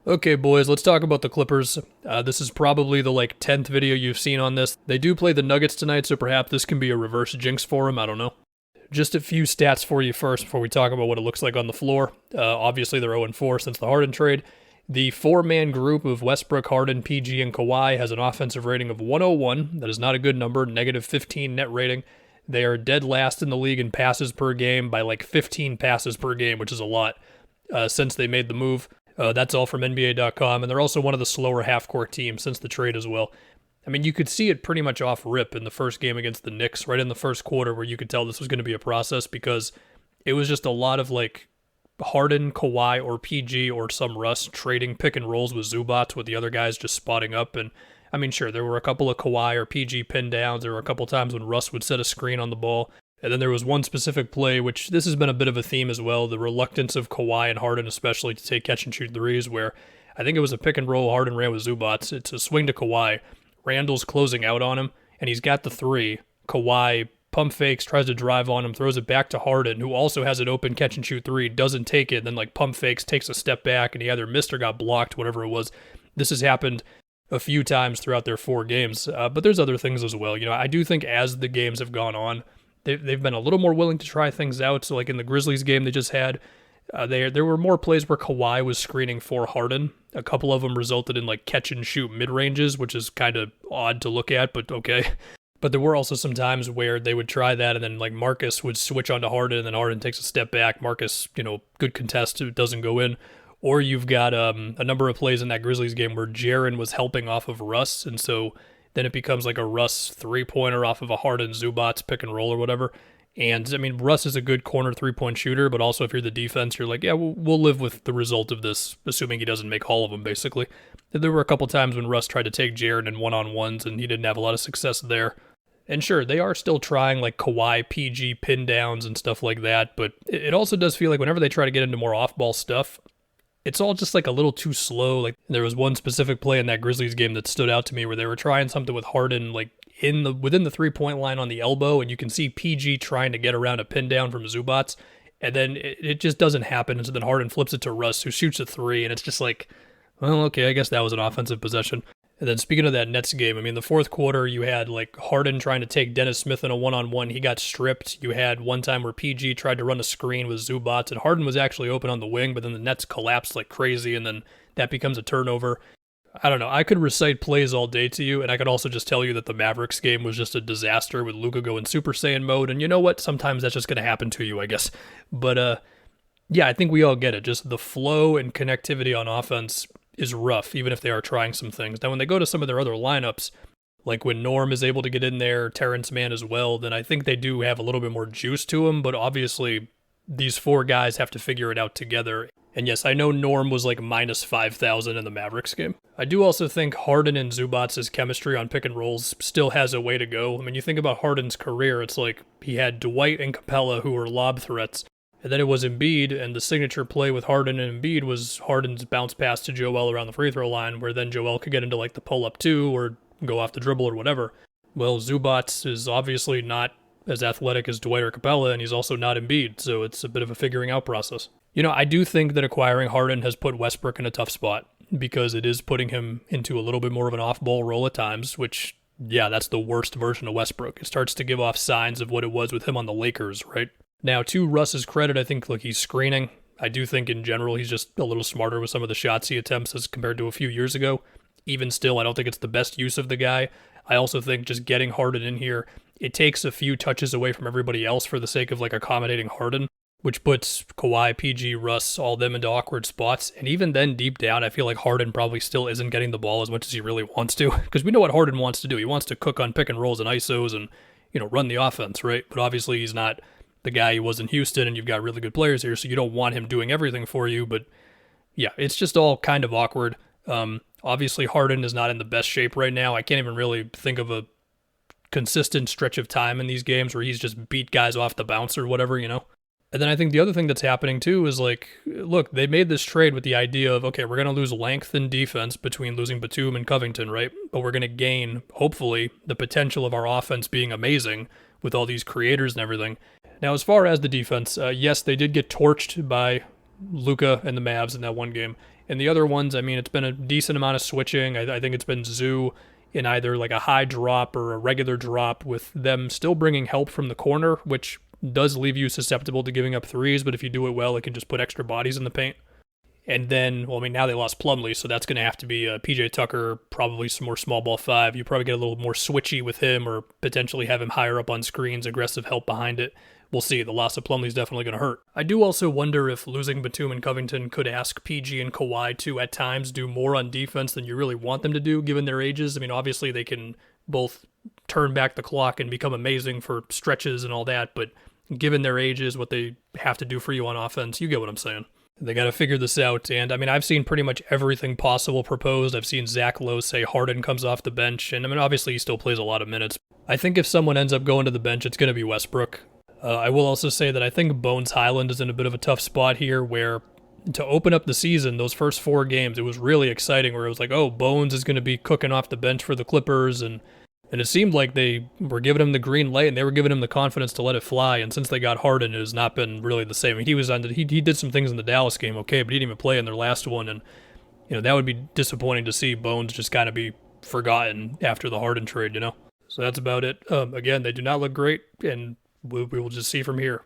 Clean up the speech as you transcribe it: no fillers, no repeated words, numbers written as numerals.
Okay, boys, let's talk about the Clippers. This is probably the 10th video you've seen on this. They do play the Nuggets tonight, so perhaps this can be a reverse jinx for them. I don't know. Just a few stats for you first before we talk about what it looks like on the floor. Obviously, they're 0-4 since the Harden trade. The four-man group of Westbrook, Harden, PG, and Kawhi has an offensive rating of 101. That is not a good number, negative 15 net rating. They are dead last in the league in passes per game by 15 passes per game, which is a lot since they made the move. That's all from NBA.com, and they're also one of the slower half-court teams since the trade as well. I mean, you could see it pretty much off rip in the first game against the Knicks, right in the first quarter, where you could tell this was going to be a process because it was just a lot of Harden, Kawhi, or PG, or some Russ trading pick and rolls with Zubats, with the other guys just spotting up. And I mean, sure, there were a couple of Kawhi or PG pin downs. There were a couple times when Russ would set a screen on the ball. And then there was one specific play, which this has been a bit of a theme as well, the reluctance of Kawhi and Harden especially to take catch and shoot threes, where I think it was a pick and roll Harden ran with Zubats. It's a swing to Kawhi. Randall's closing out on him, and he's got the three. Kawhi pump fakes, tries to drive on him, throws it back to Harden, who also has an open catch and shoot three, doesn't take it, and then pump fakes, takes a step back, and he either missed or got blocked, whatever it was. This has happened a few times throughout their four games, but there's other things as well. I do think as the games have gone on, they've been a little more willing to try things out. So in the Grizzlies game they just had, there were more plays where Kawhi was screening for Harden. A couple of them resulted in catch and shoot mid-ranges, which is kind of odd to look at, but okay. But there were also some times where they would try that, and then Marcus would switch onto Harden, and then Harden takes a step back. Marcus, good contest, it doesn't go in. Or you've got a number of plays in that Grizzlies game where Jaren was helping off of Russ, and so then it becomes a Russ three-pointer off of a Harden Zubats pick and roll or whatever. And, I mean, Russ is a good corner three-point shooter, but also if you're the defense, you're yeah, we'll live with the result of this, assuming he doesn't make all of them, basically. There were a couple times when Russ tried to take Jaren in one-on-ones, and he didn't have a lot of success there. And sure, they are still trying Kawhi, PG, pin downs and stuff like that, but it also does feel like whenever they try to get into more off-ball stuff, it's all just a little too slow. There was one specific play in that Grizzlies game that stood out to me where they were trying something with Harden within the 3-point line on the elbow, and you can see PG trying to get around a pin down from Zubats, and then it just doesn't happen. And so then Harden flips it to Russ, who shoots a three, and it's just well, okay, I guess that was an offensive possession. And then speaking of that Nets game, I mean, the fourth quarter, you had Harden trying to take Dennis Smith in a one-on-one. He got stripped. You had one time where PG tried to run a screen with Zubats, and Harden was actually open on the wing, but then the Nets collapsed like crazy, and then that becomes a turnover. I don't know. I could recite plays all day to you, and I could also just tell you that the Mavericks game was just a disaster with Luka going Super Saiyan mode, and you know what? Sometimes that's just going to happen to you, I guess. But, yeah, I think we all get it. Just the flow and connectivity on offense is rough, even if they are trying some things. Now, when they go to some of their other lineups, like when Norm is able to get in there, Terrence Mann as well, then I think they do have a little bit more juice to them, but obviously these four guys have to figure it out together. And yes, I know Norm was minus 5,000 in the Mavericks game. I do also think Harden and Zubats' chemistry on pick and rolls still has a way to go. I mean, you think about Harden's career, it's he had Dwight and Capella who were lob threats. And then it was Embiid, and the signature play with Harden and Embiid was Harden's bounce pass to Joel around the free throw line, where then Joel could get into the pull-up two or go off the dribble or whatever. Well, Zubats is obviously not as athletic as Dwight or Capella, and he's also not Embiid, so it's a bit of a figuring out process. I do think that acquiring Harden has put Westbrook in a tough spot, because it is putting him into a little bit more of an off-ball role at times, which, yeah, that's the worst version of Westbrook. It starts to give off signs of what it was with him on the Lakers, right? Now, to Russ's credit, I think, he's screening. I do think, in general, he's just a little smarter with some of the shots he attempts as compared to a few years ago. Even still, I don't think it's the best use of the guy. I also think just getting Harden in here, it takes a few touches away from everybody else for the sake of, accommodating Harden, which puts Kawhi, PG, Russ, all them into awkward spots. And even then, deep down, I feel like Harden probably still isn't getting the ball as much as he really wants to, because we know what Harden wants to do. He wants to cook on pick and rolls and ISOs and, run the offense, right? But obviously, he's not the guy he was in Houston, and you've got really good players here, so you don't want him doing everything for you. But yeah, it's just all kind of awkward. Obviously, Harden is not in the best shape right now. I can't even really think of a consistent stretch of time in these games where he's just beat guys off the bounce or whatever, And then I think the other thing that's happening too is look, they made this trade with the idea of, okay, we're going to lose length in defense between losing Batum and Covington, right? But we're going to gain, hopefully, the potential of our offense being amazing with all these creators and everything. Now, as far as the defense, yes, they did get torched by Luka and the Mavs in that one game. And the other ones, I mean, it's been a decent amount of switching. I think it's been Zoo in either like a high drop or a regular drop, with them still bringing help from the corner, which does leave you susceptible to giving up threes, but if you do it well, it can just put extra bodies in the paint. And then, well, I mean, now they lost Plumlee, so that's going to have to be PJ Tucker, probably some more small ball five. You probably get a little more switchy with him, or potentially have him higher up on screens, aggressive help behind it. We'll see. The loss of Plumlee is definitely going to hurt. I do also wonder if losing Batum and Covington could ask PG and Kawhi to, at times, do more on defense than you really want them to do, given their ages. I mean, obviously, they can both turn back the clock and become amazing for stretches and all that, but given their ages, what they have to do for you on offense, you get what I'm saying. They got to figure this out, and I mean, I've seen pretty much everything possible proposed. I've seen Zach Lowe say Harden comes off the bench, and I mean, obviously he still plays a lot of minutes. I think if someone ends up going to the bench, it's going to be Westbrook. I will also say that I think Bones Highland is in a bit of a tough spot here, where to open up the season, those first 4 games, it was really exciting, where it was like, oh, Bones is going to be cooking off the bench for the Clippers, and it seemed like they were giving him the green light, and they were giving him the confidence to let it fly. And since they got Harden, it has not been really the same. I mean, he did some things in the Dallas game, okay, but he didn't even play in their last one. And that would be disappointing to see Bones just kind of be forgotten after the Harden trade. So that's about it. Again, they do not look great, and we will just see from here.